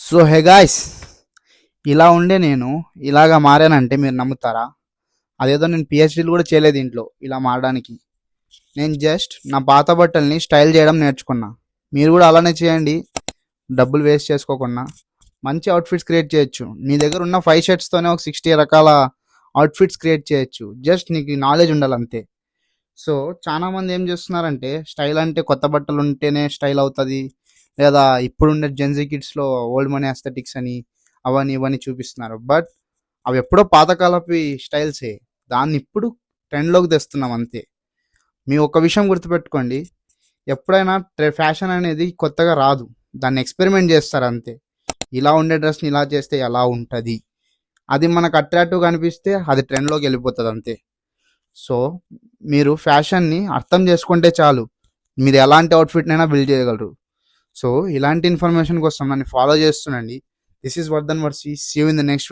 So hey guys, ఇలా ఉండే నేను ఇలాగా మారానంటే మీరు నమ్ముతారా? అదేదో నేను పిహెచ్డీలు కూడా చేయలేదు ఇంట్లో ఇలా మారడానికి. నేను జస్ట్ నా పాత బట్టల్ని స్టైల్ చేయడం నేర్చుకున్నా. మీరు కూడా అలానే చేయండి. డబ్బులు వేస్ట్ చేసుకోకుండా మంచి అవుట్ఫిట్స్ క్రియేట్ చేయొచ్చు. నీ దగ్గర ఉన్న 5 షర్ట్స్తోనే ఒక 60 రకాల అవుట్ఫిట్స్ క్రియేట్ చేయొచ్చు. జస్ట్ నీకు నాలెడ్జ్ ఉండాలి అంతే. సో చాలా మంది ఏం చేస్తున్నారంటే స్టైల్ అంటే కొత్త బట్టలు ఉంటేనే స్టైల్ అవుతుంది, లేదా ఇప్పుడుండే జెన్జీ కిడ్స్లో ఓల్డ్ మనీ అస్థెటిక్స్ అని అవన్నీ ఇవన్నీ చూపిస్తున్నారు. బట్ అవి ఎప్పుడో పాతకాలపు స్టైల్సే. దాన్ని ఇప్పుడు ట్రెండ్లోకి తెస్తున్నాం అంతే. మీ ఒక్క విషయం గుర్తుపెట్టుకోండి, ఎప్పుడైనా ఫ్యాషన్ అనేది కొత్తగా రాదు, దాన్ని ఎక్స్పెరిమెంట్ చేస్తారు అంతే. ఇలా ఉండే డ్రెస్ని ఇలా చేస్తే ఎలా ఉంటుంది, అది మనకు అట్రాక్టివ్గా అనిపిస్తే అది ట్రెండ్లోకి వెళ్ళిపోతుంది అంతే. సో మీరు ఫ్యాషన్ని అర్థం చేసుకుంటే చాలు, మీరు ఎలాంటి అవుట్ఫిట్నైనా బిల్డ్ చేయగలరు. సో ఇలాంటి ఇన్ఫర్మేషన్ కోసం నన్ను ఫాలో చేస్తుండండి. This is Vardhan Varsi. See you in the next